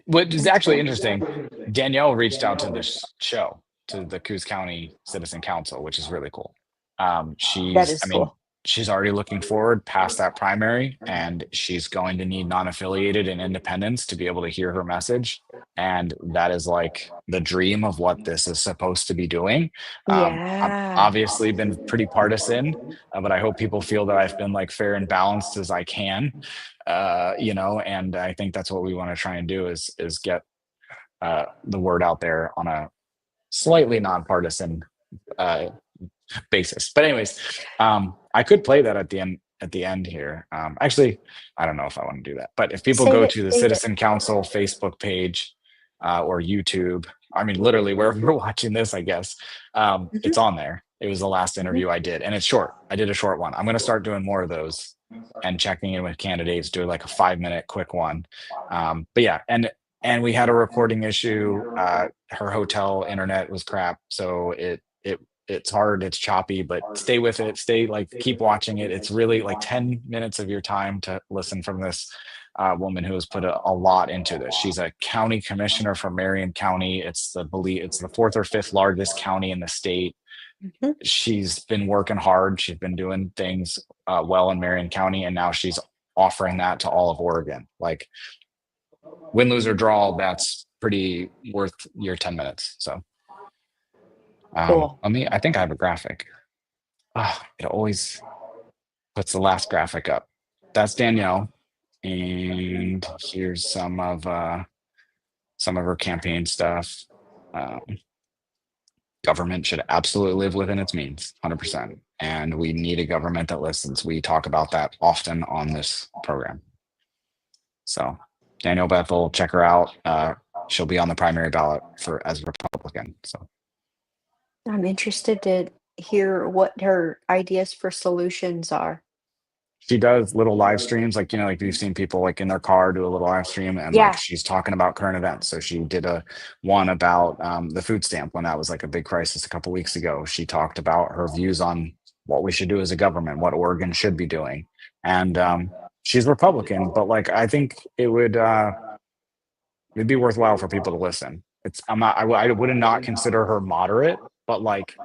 What is That's actually cool. interesting, Danielle reached out to this show, to the Coos County Citizen Council, which is really cool. That She's, is I mean, cool. she's already looking forward past that primary, and she's going to need non-affiliated and independents to be able to hear her message. And that is like the dream of what this is supposed to be doing. I've Yeah. obviously been pretty partisan, but I hope people feel that I've been like fair and balanced as I can. And I think that's what we want to try and do is get the word out there on a slightly nonpartisan uh, basis. But anyways, I could play that at the end here. Actually, I don't know if I want to do that, but if people Save go it. to the Save it. Citizen Council Facebook page or YouTube, I mean, literally wherever you're watching this, I guess, Mhm, it's on there. It was the last mhm. interview I did, and it's short. I did a short one. I'm going to start doing more of those and checking in with candidates, do like a 5-minute quick one. But yeah, and we had a recording issue. Her hotel internet was crap, so it's hard, it's choppy, but stay with it, stay like keep watching it. It's really like 10 minutes of your time to listen from this woman who has put a lot into this. She's a county commissioner for Marion County. It's the fourth or fifth largest county in the state. Mhm. She's been working hard, she's been doing things well in Marion County, and now she's offering that to all of Oregon. Like, win, lose, or draw, that's pretty worth your 10 minutes. So Cool. I think I have a graphic. It always puts the last graphic up. That's Danielle. And here's some of her campaign stuff. Um, Government should absolutely live within its means, 100%. And we need a government that listens. We talk about that often on this program. So Danielle Bethel, check her out. She'll be on the primary ballot for as a Republican. So I'm interested to hear what her ideas for solutions are. she does little live streams, like, like you've seen people like in their car do a little live stream, and like Yeah. she's talking about current events. So she did a one about the food stamp when that was like a big crisis a couple weeks ago. She talked about her views on what we should do as a government, what Oregon should be doing. And she's Republican, but like I think it'd be worthwhile for people to listen. I would not consider her moderate, but like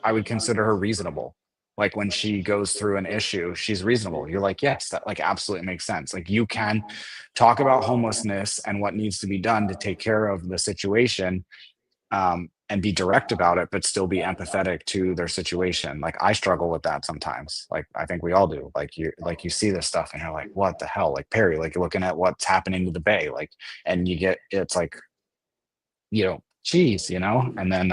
I would consider her reasonable. Like when she goes through an issue, she's reasonable. You're like, yes, that like absolutely makes sense. Like you can talk about homelessness and what needs to be done to take care of the situation, and be direct about it, but still be empathetic to their situation. Like I struggle with that sometimes. Like I think we all do. Like you see this stuff and you're like, what the hell? Like Perry, like you're looking at what's happening to the Bay, like, and it's like, geez, and then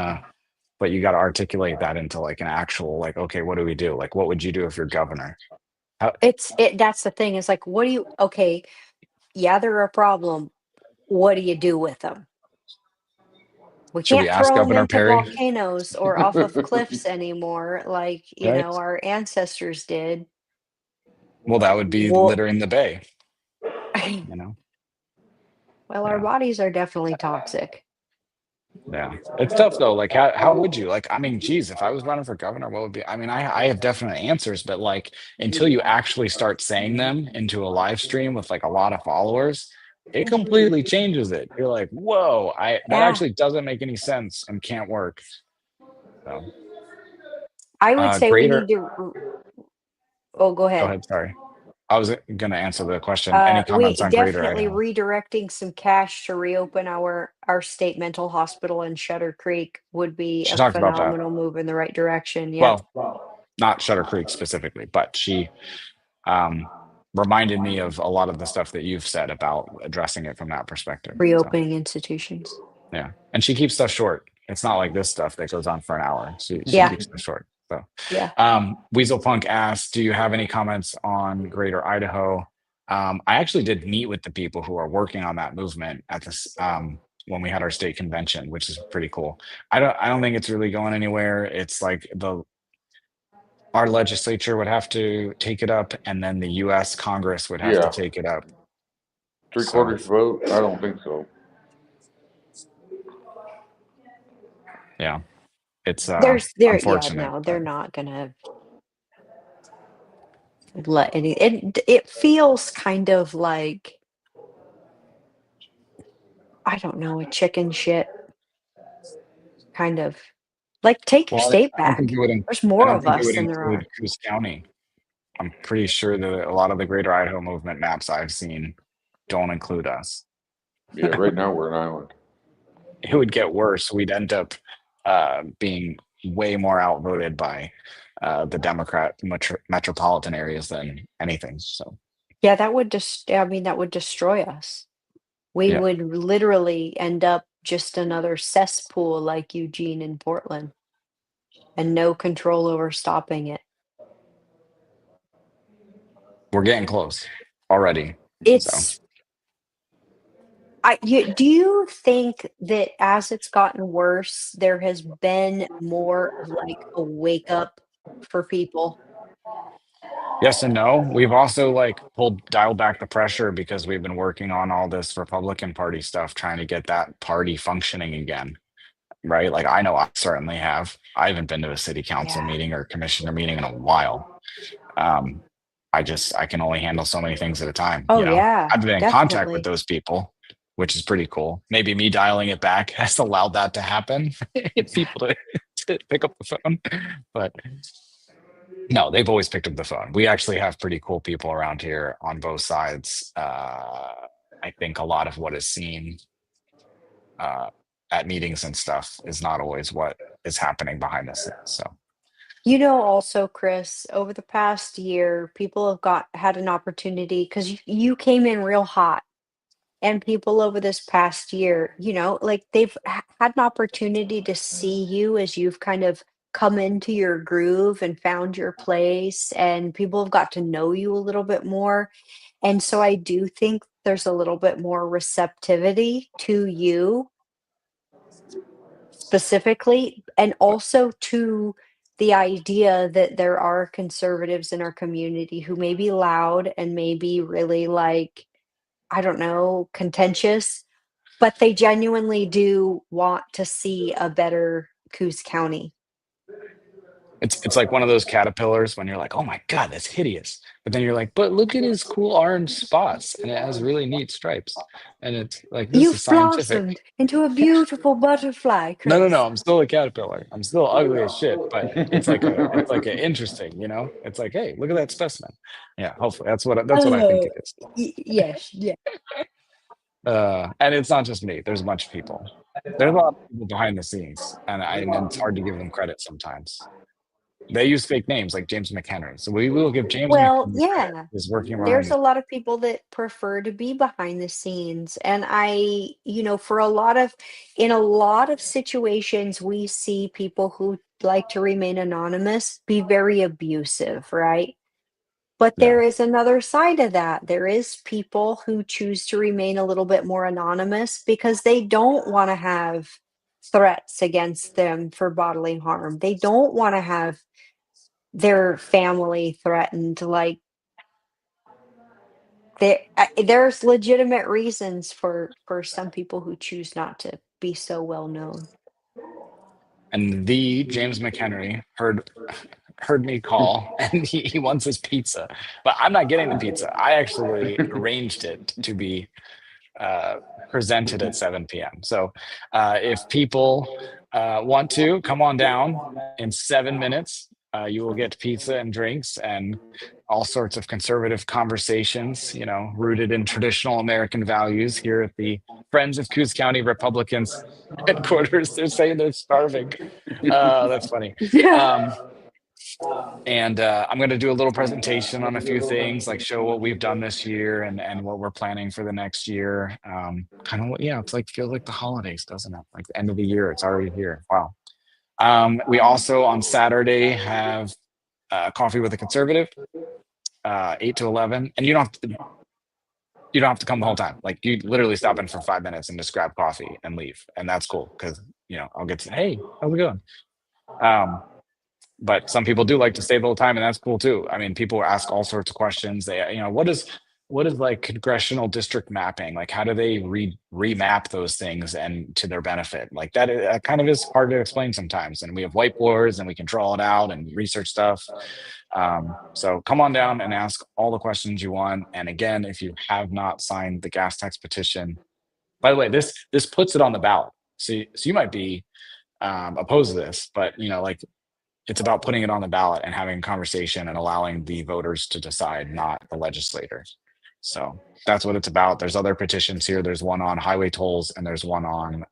but you got to articulate that into like an actual, like, okay, what do we do? Like, what would you do if you're governor? How, That's the thing. Is like, what do you okay, yeah, they're a problem. What do you do with them? We should we can't ask throw them Governor into Perry? volcanoes or off of cliffs anymore like, Right. our ancestors did. Well, that would be Well, littering the Bay, you know? well, our Yeah. bodies are definitely toxic. Yeah, it's tough though. Like, how would you like? I mean, geez, if I was running for governor, what would be? I mean, I have definite answers, but like until you actually start saying them into a live stream with like a lot of followers, it completely changes it. You're like, whoa, that Yeah. actually doesn't make any sense and can't work. So, I would say we need greater. to oh, go Go ahead. ahead. Sorry, I was gonna answer the question. Any We comments on Greater definitely Idaho? redirecting some cash to reopen our state mental hospital in Shutter Creek would be She a talked about that. phenomenal move in the right direction. Yep. Well, not Shutter Creek specifically, but she um, reminded me of a lot of the stuff that you've said about addressing it from that perspective. So Reopening institutions. yeah, and she keeps stuff short. It's not like this stuff that goes on for an hour. She Yeah. keeps it short. So Yeah. Weasel Punk asked, "Do you have any comments on Greater Idaho?" I actually did meet with the people who are working on that movement at this when we had our state convention, which is pretty cool. I don't think it's really going anywhere. It's like our legislature would have to take it up, and then the U.S. Congress would have to Yeah, take it up. three So quarters vote. I don't think so. Yeah, it's Yeah, unfortunate, no, they're but not gonna let it feels kind of like, I don't know, a chicken shit kind of like, take your well, state I don't think it back. would. There's I more don't of think it us would than there include are. Coos County. I'm pretty sure that a lot of the Greater Idaho movement maps I've seen don't include us. Yeah, right now we're an island. It would get worse. We'd end up being way more outvoted by the Democrat metropolitan areas than anything. So Yeah, that would just I mean, that would destroy us. We yeah, would literally end up just another cesspool like Eugene and Portland, and no control over stopping it. we're getting close already. So It's do you think that as it's gotten worse, there has been more of like a wake up for people? yes and no. We've also like dialed back the pressure because we've been working on all this Republican Party stuff, trying to get that party functioning again. Right? Like I know I certainly have. I haven't been to a city council Yeah. meeting or commissioner meeting in a while. Um, I can only handle so many things at a time. Oh yeah, I've been in contact with definitely. those people, which is pretty cool. Maybe me dialing it back has allowed that to happen. Get people to pick up the phone, but no, they've always picked up the phone. We actually have pretty cool people around here on both sides. I think a lot of what is seen uh, at meetings and stuff is not always what is happening behind the scenes. So Also, Chris, over the past year, people have had an opportunity because you came in real hot. And people over this past year, like they've had an opportunity to see you as you've kind of come into your groove and found your place, and people have got to know you a little bit more. And so I do think there's a little bit more receptivity to you specifically, and also to the idea that there are conservatives in our community who may be loud and may be really like, I don't know, contentious, but they genuinely do want to see a better Coos County. it's like one of those caterpillars when you're like, oh my God, that's hideous. But then you're like, but look at his cool orange spots and it has really neat stripes. And it's like, this is You've scientific. blossomed into a beautiful butterfly, No. Chris. I'm still a caterpillar. I'm still ugly as shit, but it's like a interesting, It's like, hey, look at that specimen. Yeah, hopefully that's what I think Oh, it is. yes, yeah. And it's not just me. There's a bunch of people. There's a lot of people behind the scenes, and it's hard to give them credit sometimes. They use fake names like James McHenry. So we will give James Well, McHenry credit. yeah. He's working behind There's the a lot of people that prefer to be behind the scenes. And for in a lot of situations, we see people who like to remain anonymous be very abusive, right? But yeah. there is another side of that. There is people who choose to remain a little bit more anonymous because they don't want to have threats against them for bodily harm. They don't want to have their family threatened. Like there's legitimate reasons for some people who choose not to be so well known. And the James McHenry heard me call and he wants his pizza. But I'm not getting the pizza. I actually arranged it to be uh, presented at 7 p.m. So if people want to come on down in 7 minutes, you will get pizza and drinks and all sorts of conservative conversations, rooted in traditional American values here at the Friends of Coos County Republicans headquarters. They're saying they're starving. That's funny. Yeah. Um, and I'm going to do a little presentation on a few things, like show what we've done this year and what we're planning for the next year. Kind of what, yeah, it's like feels like the holidays, doesn't it? Like the end of the year, it's already here. Wow. We also on Saturday have coffee with a conservative, 8 to 11, and you don't have to come the whole time. Like you literally stop in for 5 minutes and just grab coffee and leave, and that's cool because I'll get to hey, how's it going? Um, but some people do like to stay the whole time, and that's cool too. I mean, people ask all sorts of questions. They, what is like congressional district mapping? Like, how do they remap those things and to their benefit? Like that kind of is hard to explain sometimes. And we have whiteboards and we can draw it out and research stuff. So come on down and ask all the questions you want. And again, if you have not signed the gas tax petition, by the way, this puts it on the ballot. So you might be opposed to this, but like it's about putting it on the ballot and having a conversation and allowing the voters to decide, not the legislators. So that's what it's about. There's other petitions here. There's one on highway tolls, and there's one on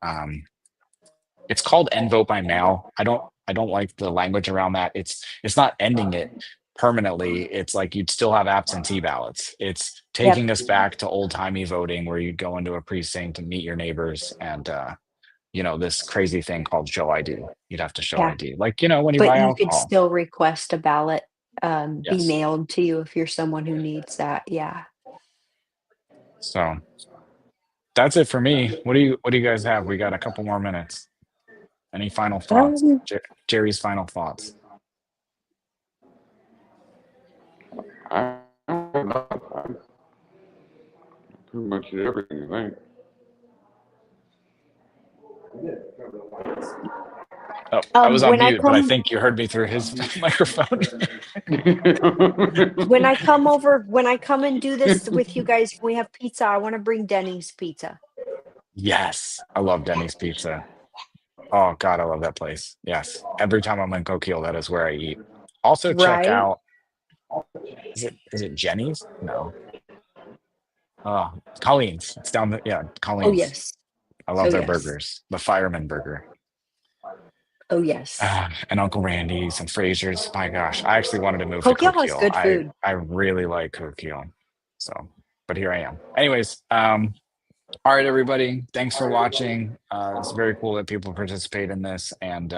it's called end vote by mail. I don't like the language around that. It's not ending it permanently. It's like you'd still have absentee ballots. It's taking us back to old timey voting where you'd go into a precinct and meet your neighbors and this crazy thing called show ID. You'd have to show ID. Like, when you But buy you alcohol. could still request a ballot Yes. be mailed to you if you're someone who needs that. Yeah. So that's it for me. What do you guys have? We got a couple more minutes. Any final thoughts? Jerry's final thoughts. I pretty much did everything, I think. Oh, I was on when I mute, but I come- think you heard me through his microphone. When I come and do this with you guys, we have pizza. I want to bring Denny's pizza. Yes, I love Denny's Pizza. Oh God, I love that place. Yes, every time I'm in Coquille, that is where I eat. Also, check Right? out. Is it Jenny's? No. Oh, Colleen's. It's down the Colleen's. Oh yes. I love their yes. burgers. The Fireman Burger. Oh yes. And Uncle Randy's and Frazier's. My gosh, I actually wanted to move to Coquille Coquille. has good food. I really like Coquille. So, but here I am. Anyways, all right, everybody. Thanks for watching. It's very cool that people participate in this. And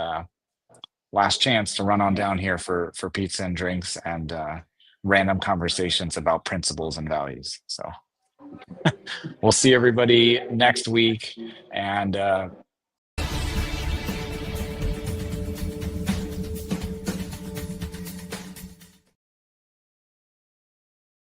last chance to run on down here for pizza and drinks and random conversations about principles and values. So we'll see everybody next week. And